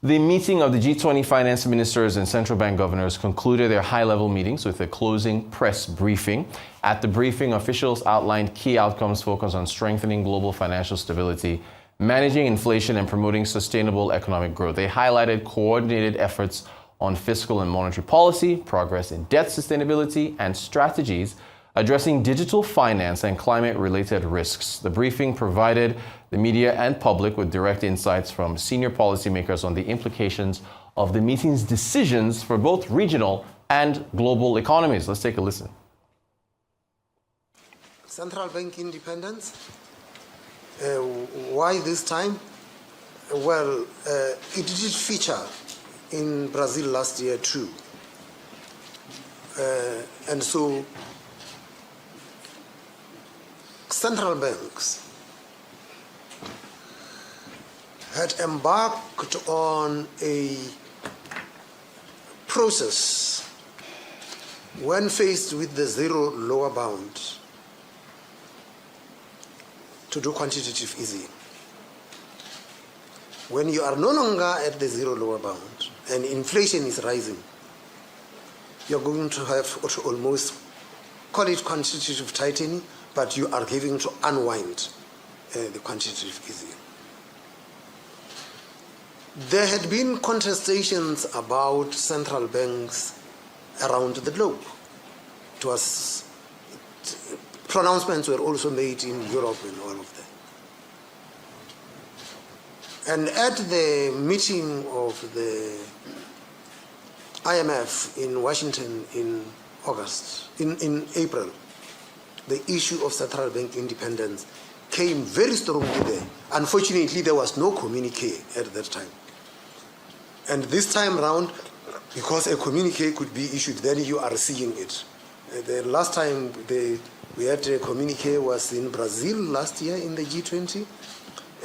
The meeting of the G20 finance ministers and central bank governors concluded their high-level meetings with a closing press briefing. At the briefing, officials outlined key outcomes focused on strengthening global financial stability, managing inflation, and promoting sustainable economic growth. They highlighted coordinated efforts on fiscal and monetary policy, progress in debt sustainability, and strategies addressing digital finance and climate-related risks. The briefing provided the media and public with direct insights from senior policymakers on the implications of the meeting's decisions for both regional and global economies. Let's take a listen. Central bank independence. Why this time? Well, it did feature in Brazil last year too. And so central banks had embarked on a process when faced with the zero lower bound to do quantitative easing. When you are no longer at the zero lower bound and inflation is rising, you're going to have to almost call it quantitative tightening, but you are having to unwind the quantitative easing. There had been contestations about central banks around the globe. Pronouncements were also made in Europe and all of that. And at the meeting of the IMF in Washington in April, the issue of central bank independence came very strongly there. Unfortunately, there was no communique at that time. And this time around, because a communique could be issued, then you are seeing it. The last time we had a communique was in Brazil last year in the G20,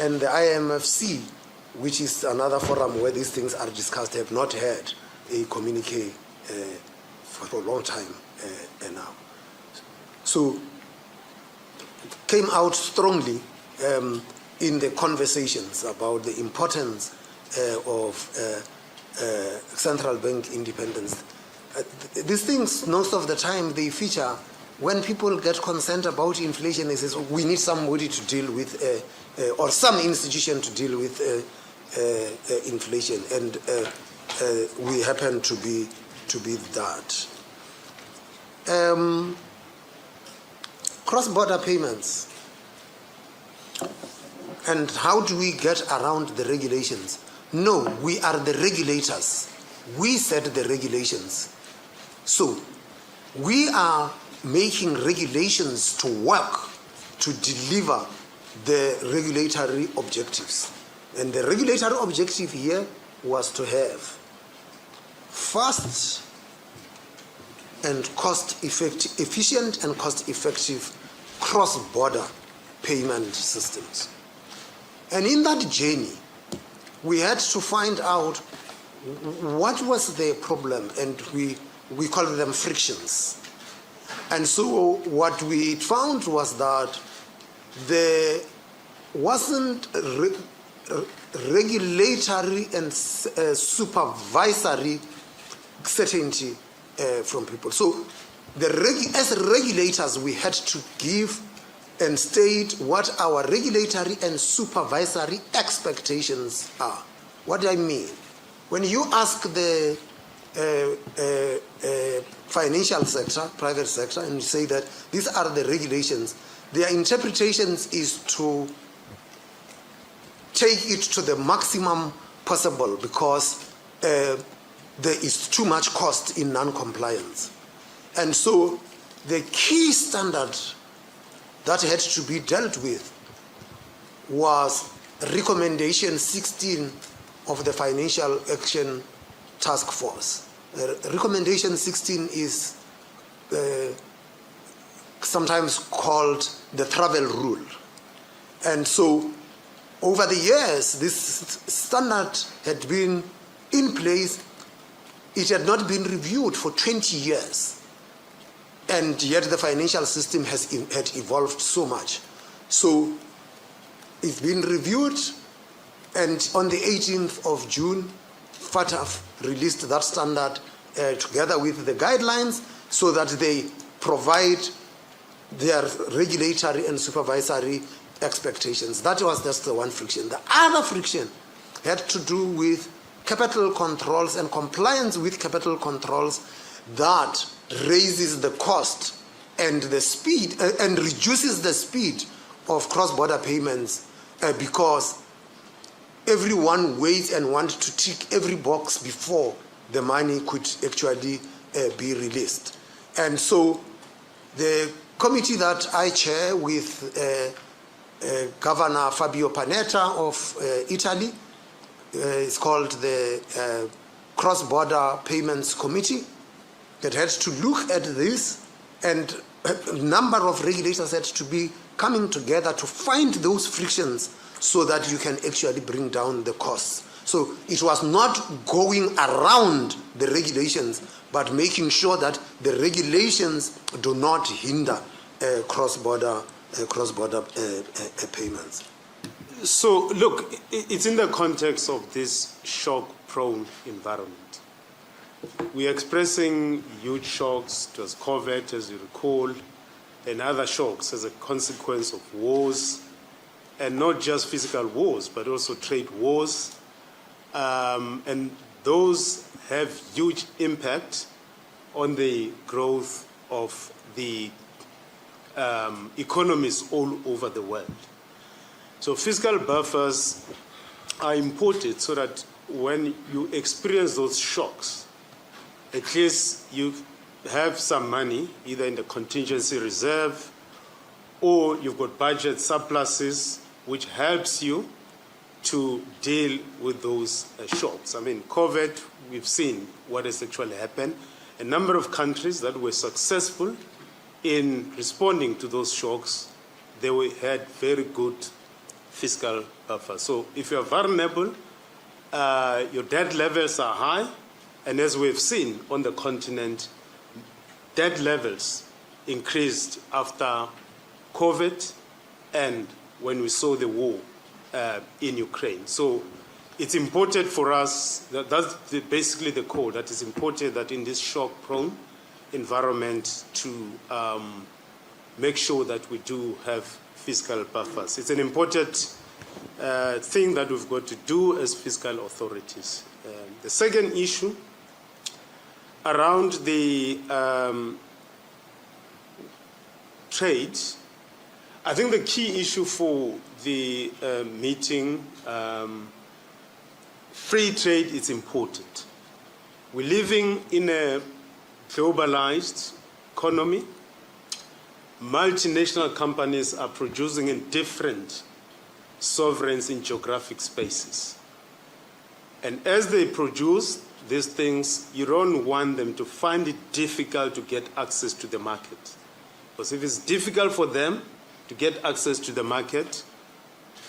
and the IMFC, which is another forum where these things are discussed, have not had a communique for a long time now. So it came out strongly in the conversations about the importance of central bank independence. These things, most of the time, they feature when people get concerned about inflation. They say, we need somebody to deal with, or some institution to deal with inflation, and we happen to be that. Cross-border payments. And how do we get around the regulations? No, we are the regulators. We set the regulations. So we are making regulations to work to deliver the regulatory objectives. And the regulatory objective here was to have fast and efficient and cost-effective cross-border payment systems. And in that journey, we had to find out what was the problem, and we call them frictions. And so what we found was that there wasn't regulatory and supervisory certainty from people. So as regulators, we had to give and state what our regulatory and supervisory expectations are. What do I mean? When you ask the financial sector, private sector, and you say that these are the regulations, their interpretations is to take it to the maximum possible because there is too much cost in non-compliance. And so the key standard that had to be dealt with was recommendation 16 of the Financial Action Task Force. Recommendation 16 is sometimes called the travel rule. And so over the years, this standard had been in place. It had not been reviewed for 20 years. And yet the financial system had evolved so much. So it's been reviewed, and on the 18th of June, FATF released that standard together with the guidelines so that they provide their regulatory and supervisory expectations. That was just the one friction. The other friction had to do with capital controls and compliance with capital controls that raises the cost and the speed and reduces the speed of cross-border payments because everyone waits and wants to tick every box before the money could actually be released. And so the committee that I chair with Governor Fabio Panetta of Italy is called the Cross-Border Payments Committee that had to look at this, and a number of regulators had to be coming together to find those frictions so that you can actually bring down the costs. So it was not going around the regulations, but making sure that the regulations do not hinder cross-border payments. So look, it's in the context of this shock-prone environment. We're expressing huge shocks. It was COVID, as you recall, and other shocks as a consequence of wars, and not just physical wars, but also trade wars. And those have huge impact on the growth of the economies all over the world. So fiscal buffers are important so that when you experience those shocks, at least you have some money, either in the contingency reserve or you've got budget surpluses, which helps you to deal with those shocks. I mean, COVID, we've seen what has actually happened. A number of countries that were successful in responding to those shocks, they had very good fiscal buffers. So if you're vulnerable, your debt levels are high, and as we've seen on the continent, debt levels increased after COVID and when we saw the war in Ukraine. So it's important for us, that's basically the core, that is important that in this shock-prone environment to make sure that we do have fiscal buffers. It's an important thing that we've got to do as fiscal authorities. The second issue around the trade, I think the key issue for the meeting, free trade is important. We're living in a globalized economy. Multinational companies are producing in different sovereigns in geographic spaces. And as they produce these things, you don't want them to find it difficult to get access to the market. Because if it's difficult for them to get access to the market,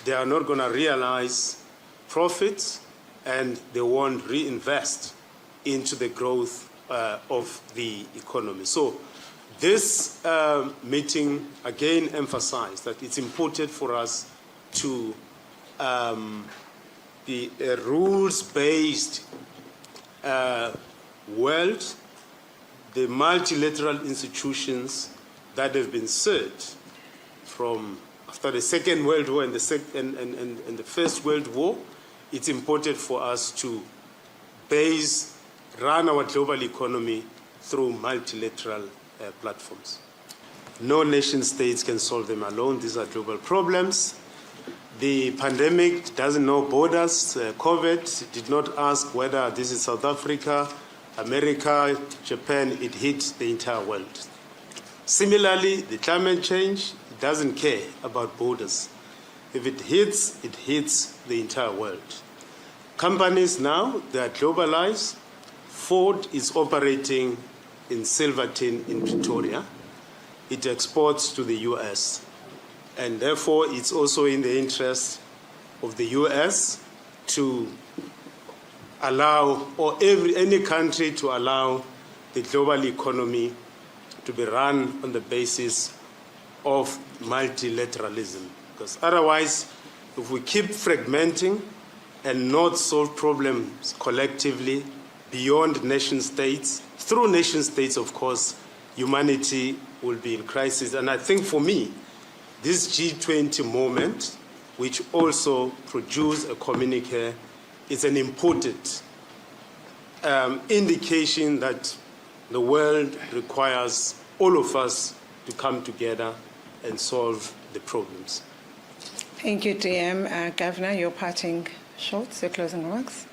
they are not going to realize profits and they won't reinvest into the growth of the economy. So this meeting again emphasized that it's important for us to be a rules-based world. The multilateral institutions that have been served from after the Second World War and the First World War, it's important for us to run our global economy through multilateral platforms. No nation states can solve them alone. These are global problems. The pandemic doesn't know borders. COVID did not ask whether this is South Africa, America, Japan. It hit the entire world. Similarly, the climate change doesn't care about borders. If it hits the entire world. Companies now, they are globalized. Ford is operating in Silverton in Pretoria. It exports to the US. And therefore, it's also in the interest of the US to allow, or any country to allow the global economy to be run on the basis of multilateralism. Because otherwise, if we keep fragmenting and not solve problems collectively beyond nation states, through nation states, of course, humanity will be in crisis. And I think for me, this G20 moment, which also produced a communique, is an important indication that the world requires all of us to come together and solve the problems. Thank you, DM. Governor, your parting shots, your closing remarks.